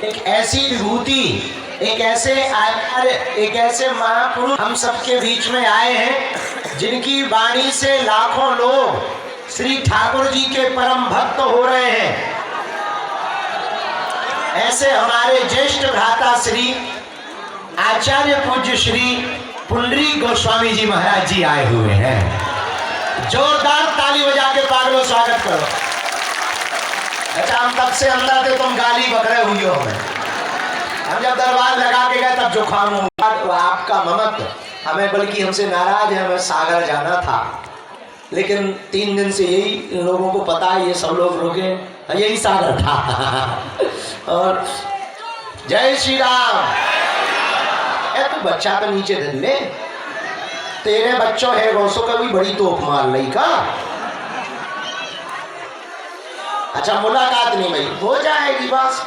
एक ऐसी विभूति, एक ऐसे आचार्य, एक ऐसे महापुरुष हम सबके बीच में आए हैं जिनकी वाणी से लाखों लोग श्री ठाकुर जी के परम भक्त हो रहे हैं। ऐसे हमारे ज्येष्ठ भ्राता श्री आचार्य पूज्य श्री पुंडरीक गोस्वामी जी महाराज जी आए हुए हैं। जोरदार ताली बजा के पागलों स्वागत करो। अच्छा, हम तब से अंदर थे, तुम गाली बकरे हुई हो हमें। हम जब दरबार लगा के गए तब जुकाम हुआ। तो आपका ममत हमें बल्कि हमसे नाराज है, हमें सागर जाना था, लेकिन 3 दिन से यही लोगों को पता है, ये सब लोग रुके, यही सागर था। और जय श्री राम। तो बच्चा तो नीचे धन ले, तेरे बच्चों है गौसों का भी बड़ी तोप मार ली का। अच्छा, मुलाकात नहीं भाई, हो जाएगी बस।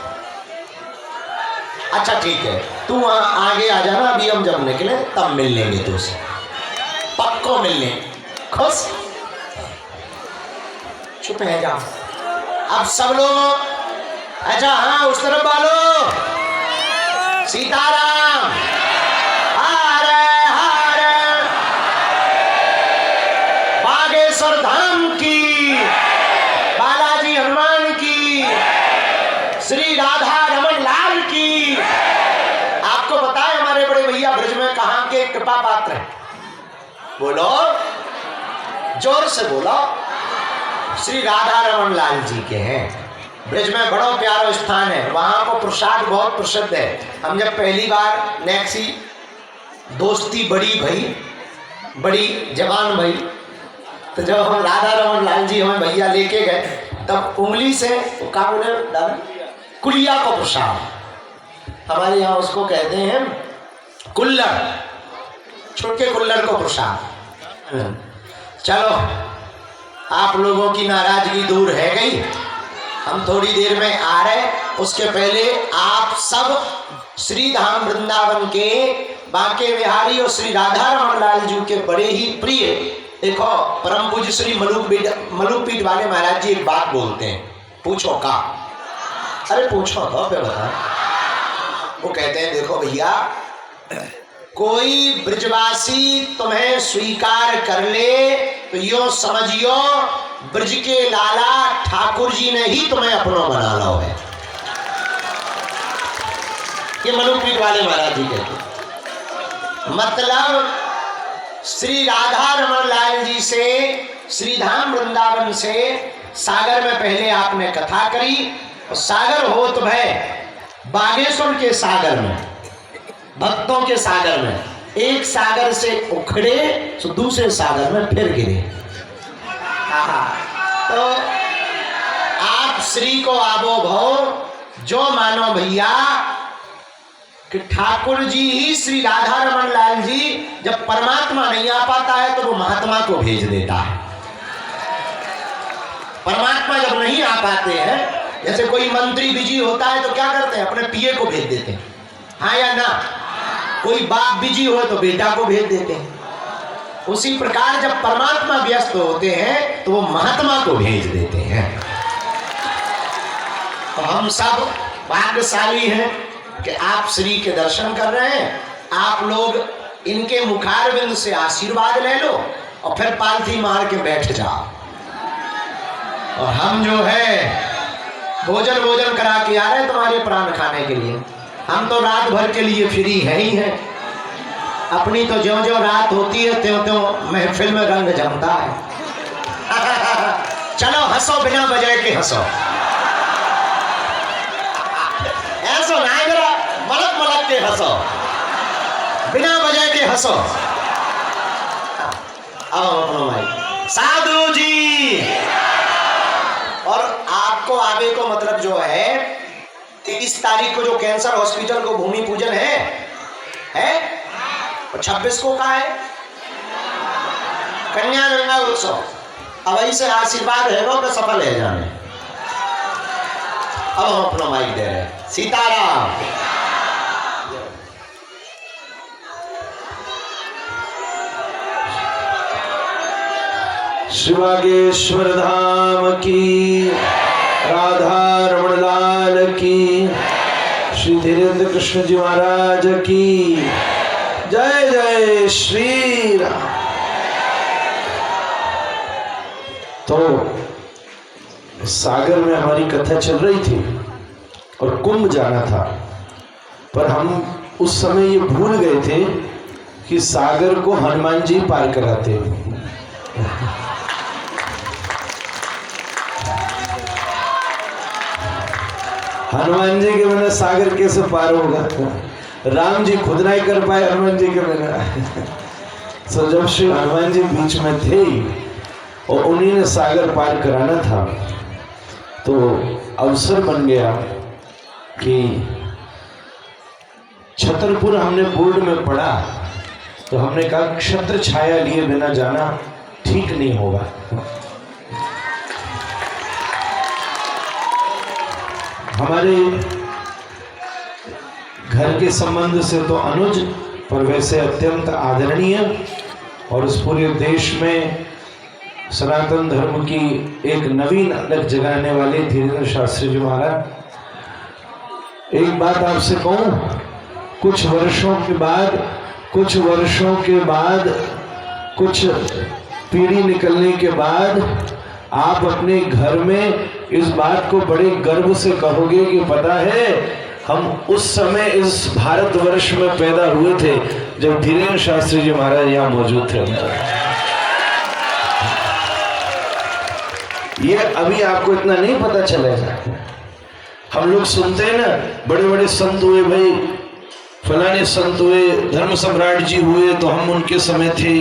अच्छा ठीक है, तू वहां आगे आ जाना, अभी हम जब निकले तब मिल लेंगे तुझसे, पक्को मिलने। खुश? चुप है जा। अब सब लोग, अच्छा हाँ उस तरफ वालों, सीताराम, बागेश्वर धाम की, बालाजी हनुमान की, श्री राधा रमन लाल की। आपको बताए हमारे बड़े भैया ब्रज में कहां के कृपा पात्र हैं? बोलो, जोर से बोलो। श्री राधा रमन लाल जी के हैं। ब्रज में बड़ा प्यारा स्थान है, वहां को प्रसाद बहुत प्रसिद्ध है। हम जब पहली बार नेक्सी दोस्ती बड़ी भाई, बड़ी जवान भाई, तो जब हम राधा रमन लाल जी हमें भैया लेके गए, तब उंगली से क्या बोले दादा, कुलिया को प्रसाद, हमारे यहाँ उसको कहते हैं कुल्लड़, छोटे कुल्लड़ को प्रसाद। चलो, आप लोगों की नाराजगी दूर है गई, हम थोड़ी देर में आ रहे। उसके पहले आप सब श्री धाम वृंदावन के बांके बिहारी और श्री राधा रमन लाल जी के बड़े ही प्रिय, देखो परम पूज्य श्री मलुकपीठ वाले महाराज जी एक बात बोलते हैं, पूछो का? अरे पूछो तो पे बता। वो कहते हैं, देखो भैया, कोई ब्रजवासी तुम्हें स्वीकार कर ले तो यो समझियो ब्रज के लाला ठाकुर जी ने ही तुम्हें अपना बना लो है। ये मलुकपीठ वाले महाराज जी कहते, मतलब श्री राधा रमन लाल जी से, श्री धाम वृंदावन से सागर में पहले आपने कथा करी, और सागर हो तो भय बागेश्वर के सागर में, भक्तों के सागर में, एक सागर से उखड़े तो दूसरे सागर में फिर गिरे। तो आप श्री को आबो भो जो मानो भैया कि ठाकुर जी ही, श्री राधा रमन लाल जी, जब परमात्मा नहीं आ पाता है तो वो महात्मा को भेज देता है। परमात्मा जब नहीं आ पाते हैं, जैसे कोई मंत्री बिजी होता है तो क्या करते हैं, अपने पीए को भेज देते हैं, हाँ या ना? कोई बाप बिजी हो तो बेटा को भेज देते हैं। उसी प्रकार जब परमात्मा व्यस्त होते हैं तो वो महात्मा को भेज देते हैं। तो हम सब भाग्यशाली हैं कि आप श्री के दर्शन कर रहे हैं। आप लोग इनके मुखारविंद से आशीर्वाद ले लो और फिर पालथी मार के बैठ जाओ। और हम जो है भोजन करा के आ रहे हैं तुम्हारे प्राण खाने के लिए। हम तो रात भर के लिए फ्री है ही है। अपनी तो ज्यों ज्यों रात होती है त्यों त्यों महफिल में रंग जमता है। चलो हंसो, बिना बजाय के हंसो। ऐसो ना जरा मलक मलक के हंसो, बिना बजाय के हंसो। आओ अपनो भाई साधु जी। और आपको आगे को मतलब जो है 23 तारीख को जो कैंसर हॉस्पिटल को भूमि पूजन है? और 26 को का है कन्या गंगा उत्सव। अब ऐसे आशीर्वाद है वो तो सफल है जाने। अब हम अपना माइक दे रहे हैं। सीताराम। शिवागेश्वर धाम की, राधा रमन लाल की, श्री धीरेन्द्र कृष्ण जी महाराज की जय। जय श्री राम। तो सागर में हमारी कथा चल रही थी और कुंभ जाना था, पर हम उस समय ये भूल गए थे कि सागर को हनुमान जी पार कराते हैं। हनुमान जी के बिना सागर कैसे पार होगा? राम जी खुद नहीं कर पाए हनुमान जी के बिना। तो जब श्री हनुमान जी बीच में थे और उन्हीं ने सागर पार कराना था, तो अवसर बन गया कि छतरपुर हमने बोर्ड में पढ़ा, तो हमने कहा क्षत्र छाया लिए बिना जाना ठीक नहीं होगा। हमारे घर के संबंध से तो अनुज, पर वैसे अत्यंत आदरणीय और इस पूरे देश में सनातन धर्म की एक नवीन अलग जगाने वाले धीरेन्द्र शास्त्री जी महाराज। एक बात आपसे कहूं, कुछ वर्षों के बाद कुछ पीढ़ी निकलने के बाद आप अपने घर में इस बात को बड़े गर्व से कहोगे कि पता है हम उस समय इस भारतवर्ष में पैदा हुए थे जब धीरेन्द्र शास्त्री जी महाराज यहाँ मौजूद थे। ये अभी आपको इतना नहीं पता चलेगा। हम लोग सुनते हैं ना, बड़े बड़े संत हुए भाई, फलाने संत हुए, धर्म सम्राट जी हुए तो हम उनके समय थे,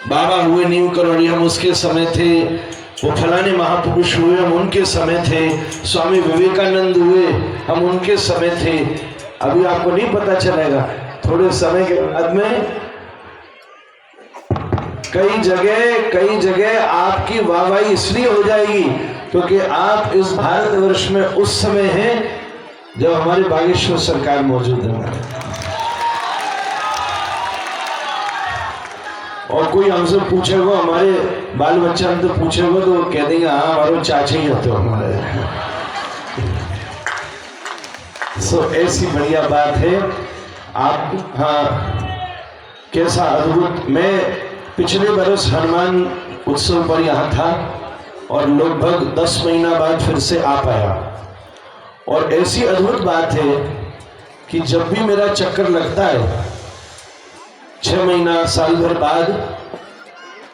बाबा हुए नीम करौड़ी हम उसके समय थे, वो फलाने महापुरुष हुए हम उनके समय थे, स्वामी विवेकानंद हुए हम उनके समय थे। अभी आपको नहीं पता चलेगा, थोड़े समय के बाद में कई जगह आपकी वाहवाही इसलिए हो जाएगी क्योंकि आप इस भारतवर्ष में उस समय हैं जब हमारे बागेश्वर सरकार मौजूद है। और कोई हमसे पूछेगा, हमारे बाल बच्चा हमसे पूछेगा तो वो कह देंगे हाँ हमारे चाचा ही होते हो हमारे। सो ऐसी बढ़िया बात है आप। हाँ, कैसा अद्भुत। मैं पिछले बरस हनुमान उत्सव पर यहाँ था और लगभग 10 महीना बाद फिर से आ पाया। और ऐसी अद्भुत बात है कि जब भी मेरा चक्कर लगता है 6 महीना साल भर बाद,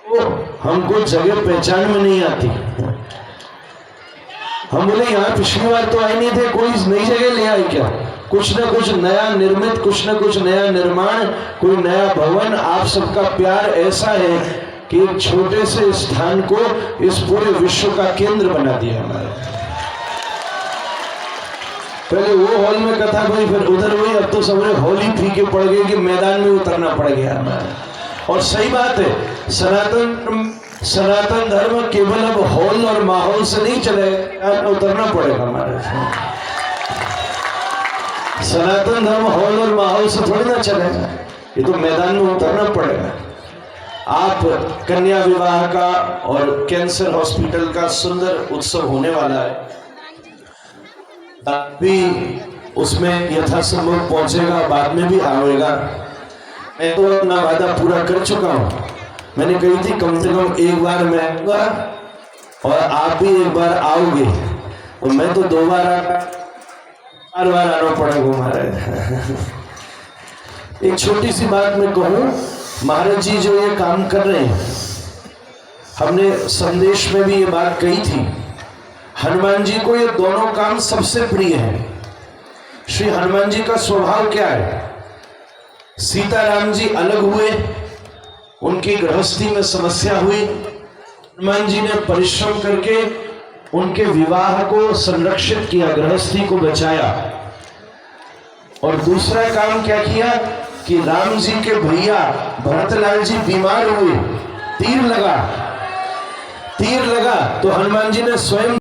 तो हमको जगह पहचान में नहीं आती। हम बोले यहाँ पिछली बार तो आए नहीं थे, कोई नई जगह ले आए क्या? कुछ ना कुछ नया निर्मित, कुछ ना कुछ नया निर्माण, कोई नया भवन। आप सबका प्यार ऐसा है कि एक छोटे से स्थान को इस पूरे विश्व का केंद्र बना दिया हमारे। पहले वो हॉल में कथा हुई, फिर उधर हुई, अब तो सबरे हॉल ही फीके पड़ गए कि मैदान में उतरना पड़ गया हमारे। और सही बात है, सनातन धर्म केवल अब हॉल और माहौल से नहीं चलेगा, उतरना पड़ेगा हमारे। सनातन धर्म हॉल और माहौल से थोड़ी ना चलेगा, ये तो मैदान में उतरना पड़ेगा। आप कन्या विवाह का और कैंसर हॉस्पिटल का सुंदर उत्सव होने वाला है, भी उसमें यथासंभव पहुंचेगा, बाद में भी आएगा। मैं तो अपना वादा पूरा कर चुका हूं। मैंने कही थी कम से कम एक बार मैं आऊंगा और आप भी एक बार आओगे, और मैं तो 2 बार आना पड़ेगा महाराज। एक छोटी सी बात मैं कहूं, महाराज जी जो ये काम कर रहे हैं, हमने संदेश में भी ये बात कही थी, हनुमान जी को ये दोनों काम सबसे प्रिय है। श्री हनुमान जी का स्वभाव क्या है? सीताराम जी अलग हुए, उनकी गृहस्थी में समस्या हुई, हनुमान जी ने परिश्रम करके उनके विवाह को संरक्षित किया, गृहस्थी को बचाया। और दूसरा काम क्या किया कि राम जी के भैया भरतलाल जी बीमार हुए, तीर लगा तो हनुमान जी ने स्वयं